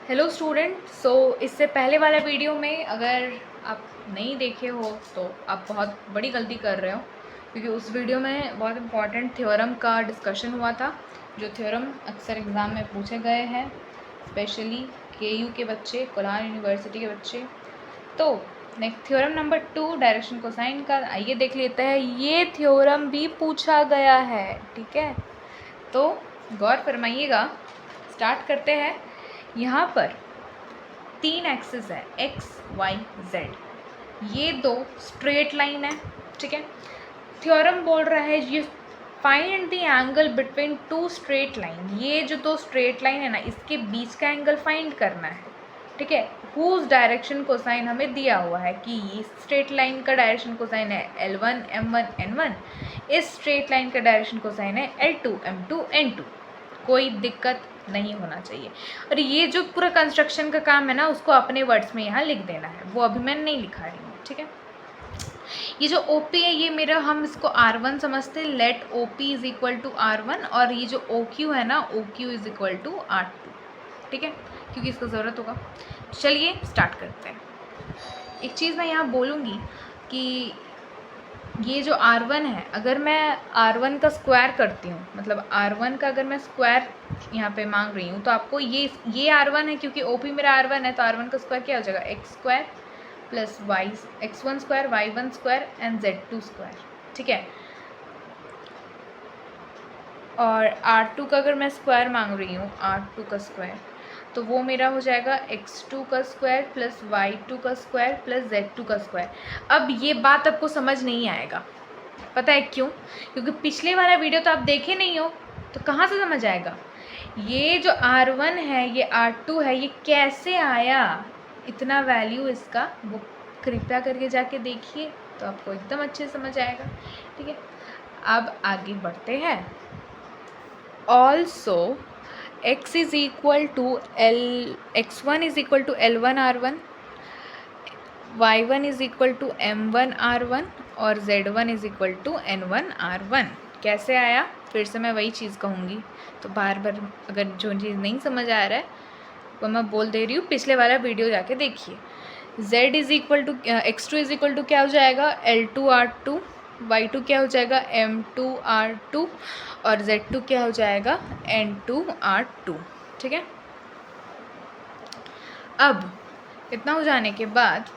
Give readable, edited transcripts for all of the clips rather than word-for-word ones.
Hello student. इससे पहले वाला वीडियो में अगर आप नहीं देखे हो तो आप बहुत बड़ी गलती कर रहे हो, क्योंकि उस वीडियो में बहुत इंपॉर्टेंट थ्योरम का डिस्कशन हुआ था, जो थ्योरम अक्सर एग्ज़ाम में पूछे गए हैं, स्पेशली केयू के बच्चे, कोलान यूनिवर्सिटी के बच्चे। तो next theorem number 2 direction cosine का, आइए देख लेते हैं। ये थ्योरम भी पूछा गया है, ठीक है, तो गौर फरमाइएगा। स्टार्ट करते हैं। यहाँ पर 3 एक्सिस है, एक्स वाई जेड, ये 2 स्ट्रेट लाइन है, ठीक है। थ्योरम बोल रहा है ये find the angle between 2 straight line, ये जो 2 स्ट्रेट लाइन है ना, इसके बीच का एंगल फाइंड करना है, ठीक है। हुज डायरेक्शन कोसाइन हमें दिया हुआ है कि ये स्ट्रेट लाइन का डायरेक्शन कोसाइन है L1 M1 N1, इस स्ट्रेट लाइन का डायरेक्शन कोसाइन है L2 M2 N2। कोई दिक्कत नहीं होना चाहिए। और ये जो पूरा कंस्ट्रक्शन का काम है ना, उसको अपने वर्ड्स में यहाँ लिख देना है, वो अभी मैं नहीं लिखा रही हूँ, ठीक है। ये जो OP है ये मेरा, हम इसको R1 समझते हैं, let OP is equal to R1, और ये जो OQ है ना, OQ is equal to R2, ठीक है, क्योंकि इसको ज़रूरत होगा। चलिए स्टार्ट करते हैं। एक चीज़ मैं यहाँ बोलूँगी कि ये जो R1 है, अगर मैं R1 का स्क्वायर करती हूँ, मतलब R1 का अगर मैं स्क्वायर यहाँ पे मांग रही हूँ, तो आपको ये R1 है, क्योंकि OP मेरा R1 है, तो R1 का स्क्वायर क्या हो जाएगा, x square plus y, x1 square y1 square and z2 square, ठीक है। और R2 का अगर मैं स्क्वायर मांग रही हूँ, R2 का स्क्वायर, तो वो मेरा हो जाएगा x2 का स्क्वायर प्लस y2 का स्क्वायर प्लस z2 का स्क्वायर। अब ये बात आपको समझ नहीं आएगा, पता है क्यों? क्योंकि पिछले वाला वीडियो तो आप देखे नहीं हो, तो कहाँ से समझ आएगा। ये जो R1 है, ये R2 है, ये कैसे आया इतना वैल्यू इसका, वो कृपया करके जाके देखिए, तो आपको एकदम अच्छे से समझ आएगा, ठीक है। अब आगे बढ़ते हैं। Also x is equal to x1 is equal to L1 R1, y1 is equal to M1 R1 और z1 is equal to N1 R1। कैसे आया, फिर से मैं वही चीज़ कहूँगी, तो बार बार अगर जो चीज़ नहीं समझ आ रहा है वो मैं बोल दे रही हूँ, पिछले वाला वीडियो जाके देखिए। z is equal to x2 is equal to क्या हो जाएगा, L2 R2, y2 क्या हो जाएगा M2 R2 और z2 क्या हो जाएगा N2 R2, ठीक है। अब इतना हो जाने के बाद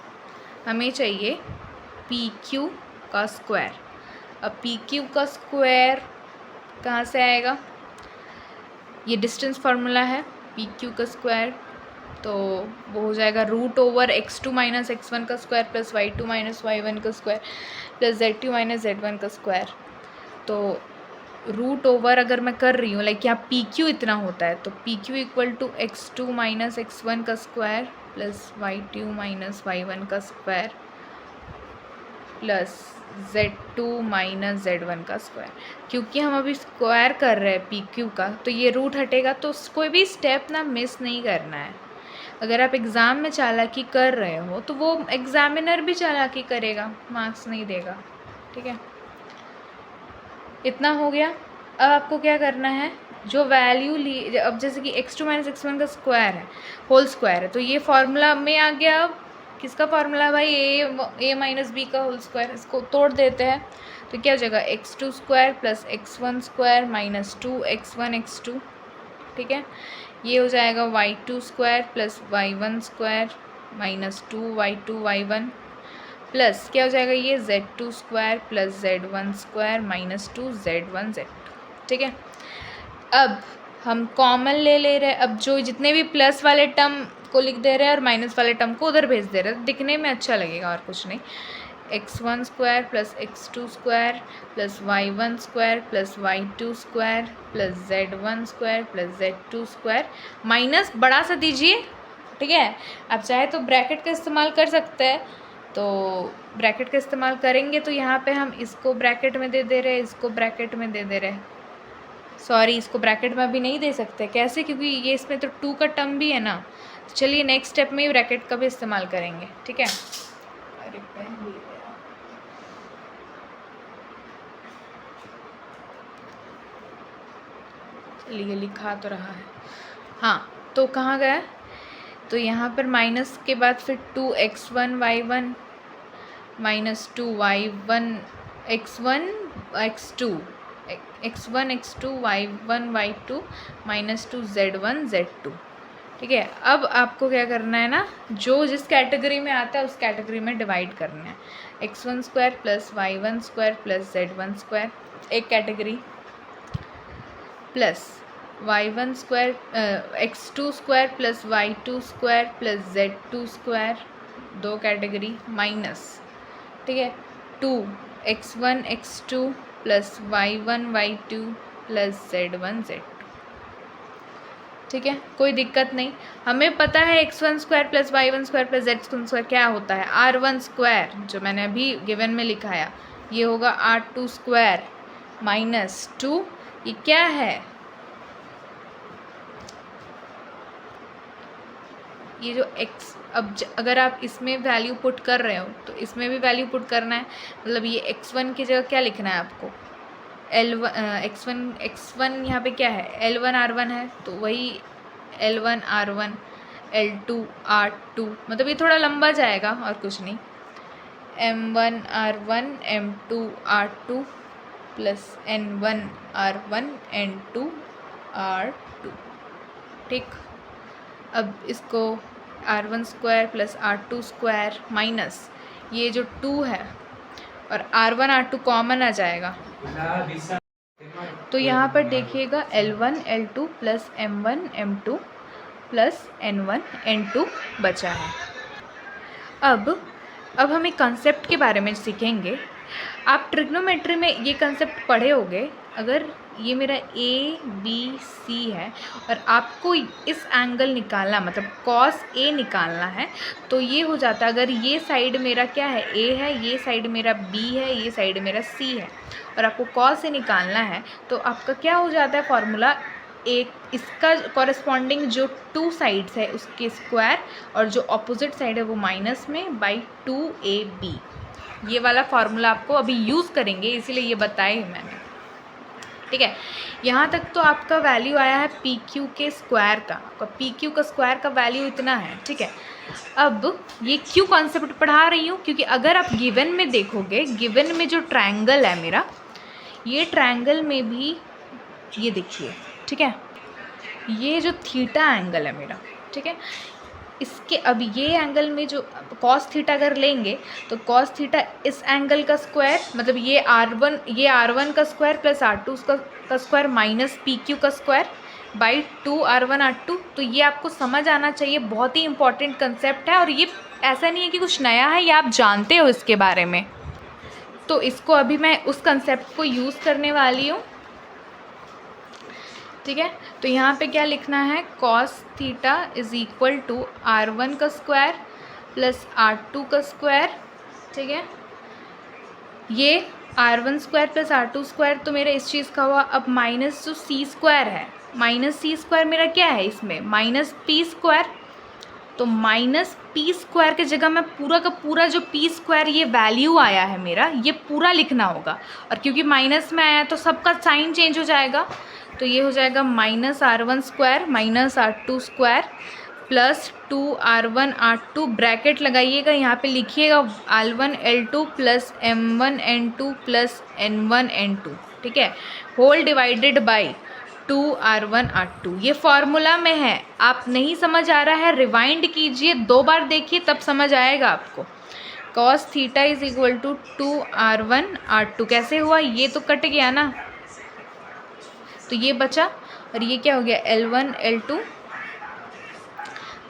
हमें चाहिए PQ का स्क्वायर। अब PQ का स्क्वायर कहाँ से आएगा, ये डिस्टेंस फार्मूला है, PQ का स्क्वायर तो वो हो जाएगा root over x2 minus x1 का square plus y2 minus y1 का square plus z2 minus z1 का स्क्वायर। तो रूट ओवर अगर मैं कर रही हूँ, लाइक यहाँ PQ इतना होता है, तो PQ equal to x2 minus x1 का square plus y2 minus y1 का square plus z2 minus z1 का स्क्वायर। क्योंकि हम अभी स्क्वायर कर रहे हैं PQ का, तो ये रूट हटेगा, तो कोई भी स्टेप ना मिस नहीं करना है। अगर आप एग्ज़ाम में चालाकी कर रहे हो तो वो एग्ज़ामिनर भी चालाकी करेगा, मार्क्स नहीं देगा, ठीक है। इतना हो गया। अब आपको क्या करना है, जो वैल्यू ली, अब जैसे कि x2 माइनस x1 का स्क्वायर है, होल स्क्वायर है, तो ये फार्मूला में आ गया। अब किसका फार्मूला है भाई, a माइनस बी का होल स्क्वायर। इसको तोड़ देते हैं, तो क्या हो जाएगा x2 square plus x1 square minus 2x1 x2, ठीक है। ये हो जाएगा y2 square plus y1 square minus 2y2 y1 plus क्या हो जाएगा, ये z2 square plus z1 square minus 2z1 z2, ठीक है। अब हम कॉमन ले रहे हैं, अब जो जितने भी प्लस वाले टर्म को लिख दे रहे हैं और माइनस वाले टर्म को उधर भेज दे रहे हैं, दिखने में अच्छा लगेगा और कुछ नहीं। x1 square plus x2 square plus y1 square plus y2 square plus z1 square plus z2 square, minus बड़ा सा दीजिए, ठीक है। आप चाहे तो ब्रैकेट का इस्तेमाल कर सकते हैं, तो ब्रैकेट का इस्तेमाल करेंगे तो यहाँ पे हम इसको ब्रैकेट में दे रहे हैं, इसको ब्रैकेट में दे रहे हैं, सॉरी इसको ब्रैकेट में अभी नहीं दे सकते। कैसे, क्योंकि ये इसमें तो 2 का टर्म भी है ना। तो चलिए नेक्स्ट स्टेप में ब्रैकेट का भी इस्तेमाल करेंगे, ठीक है। अरे चलिए लिखा तो रहा है, हाँ, तो कहाँ गया, तो यहाँ पर माइनस के बाद फिर 2x1 y1 minus 2y1 x1 x2 x1 x2 y1 y2 minus 2 z1 z2। ठीक है, अब आपको क्या करना है ना, जो जिस कैटेगरी में आता है उस कैटेगरी में डिवाइड करना है। x1 square plus y1 square plus z1 square एक category, plus y1 square x2 square plus y2 square plus z2 square दो कैटेगरी, माइनस, ठीक है, 2x1 x2 plus y1 y2 plus z1 z2। ठीक है, कोई दिक्कत नहीं, हमें पता है x1 square plus y1 square plus z1 square क्या होता है, r1 स्क्वायर, जो मैंने अभी गिवन में लिखाया, ये होगा r2 स्क्वायर माइनस 2, ये क्या है, ये जो x, अब अगर आप इसमें वैल्यू पुट कर रहे हो तो इसमें भी वैल्यू पुट करना है, मतलब ये x1 की जगह क्या लिखना है आपको, x1 यहाँ पे क्या है, L1 R1 है, तो वही L1 R1 L2 R2, मतलब ये थोड़ा लंबा जाएगा और कुछ नहीं, M1 R1 M2 R2 plus N1 R1 N2 R2। ठीक, अब इसको R1 square plus R2 square minus ये जो 2 है और R1 R2 कॉमन आ जाएगा, तो यहाँ पर देखिएगा L1 L2 plus M1 M2 plus N1 N2 बचा है। अब हम एक कंसेप्ट के बारे में सीखेंगे। आप ट्रिग्नोमेट्री में ये कंसेप्ट पढ़े होंगे, अगर ये मेरा ए बी सी है और आपको इस एंगल निकालना, मतलब कॉस ए निकालना है, तो ये हो जाता है, अगर ये साइड मेरा क्या है, ए है, ये साइड मेरा बी है, ये साइड मेरा सी है, और आपको कॉस ए निकालना है, तो आपका क्या हो जाता है फॉर्मूला, एक इसका कॉरेस्पॉन्डिंग जो 2 साइड्स है उसके स्क्वायर और जो ऑपोजिट साइड है वो माइनस में बाई 2ab, ये वाला फार्मूला आपको अभी यूज़ करेंगे, इसीलिए ये बताए मैंने। ठीक है, यहाँ तक तो आपका वैल्यू आया है पी क्यू के स्क्वायर का, आपका पी क्यू का स्क्वायर का वैल्यू इतना है। ठीक है, अब ये क्यों कॉन्सेप्ट पढ़ा रही हूँ, क्योंकि अगर आप गिवन में देखोगे, गिवन में जो ट्रायंगल है मेरा, ये ट्रायंगल में भी ये देखिए, ठीक है, ये जो थीटा एंगल है मेरा, ठीक है, इसके अब ये एंगल में जो कॉस थीटा अगर लेंगे तो कॉस थीटा इस एंगल का स्क्वायर, मतलब ये R1 का स्क्वायर प्लस R2 का स्क्वायर माइनस पी क्यू का स्क्वायर बाई 2 R1 R2। तो ये आपको समझ आना चाहिए, बहुत ही इंपॉर्टेंट कंसेप्ट है और ये ऐसा नहीं है कि कुछ नया है, ये आप जानते हो इसके बारे में। तो इसको अभी मैं उस कंसेप्ट को यूज़ करने वाली हूँ। ठीक है, तो यहाँ पे क्या लिखना है, cos theta is equal to R1 का स्क्वायर प्लस R2 का स्क्वायर। ठीक है, ये R1 square plus R2 square तो मेरा इस चीज़ का हुआ। अब माइनस जो C स्क्वायर है, माइनस C स्क्वायर मेरा क्या है, इसमें माइनस P स्क्वायर, तो माइनस P स्क्वायर की जगह मैं पूरा का पूरा जो P स्क्वायर ये वैल्यू आया है मेरा, ये पूरा लिखना होगा, और क्योंकि माइनस में आया तो सबका साइन चेंज हो जाएगा, तो ये हो जाएगा minus R1 square minus R2 square plus 2 R1 R2, bracket लगाइएगा, यहाँ पे लिखिएगा L1 L2 plus M1 N2 plus N1 N2। ठीक है, whole divided by 2 R1 R2, ये फॉर्मूला में है। आप नहीं समझ आ रहा है, रिवाइंड कीजिए, 2 बार देखिए तब समझ आएगा आपको। Cos theta is equal to 2 R1 R2 कैसे हुआ, ये तो कट गया ना, तो ये बचा, और ये क्या हो गया, L1 L2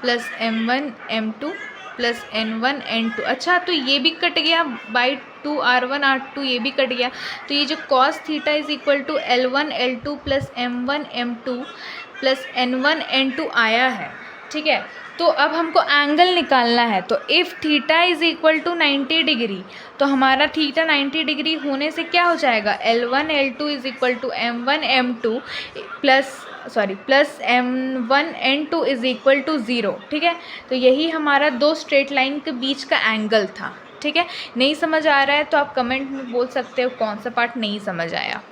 plus M1 M2 plus N1 N2। अच्छा, तो ये भी कट गया बाई 2 R1 R2, ये भी कट गया, तो ये जो cos theta is equal to L1 L2 plus M1 M2 plus N1 N2 आया है। ठीक है, तो अब हमको एंगल निकालना है, तो if theta is equal to 90 degree, तो हमारा थीटा 90 डिग्री होने से क्या हो जाएगा, L1 L2 is equal to M1 M2 plus M1 N2 is equal to 0। ठीक है, तो यही हमारा 2 स्ट्रेट लाइन के बीच का एंगल था। ठीक है, नहीं समझ आ रहा है तो आप कमेंट में बोल सकते हो कौन सा पार्ट नहीं समझ आया।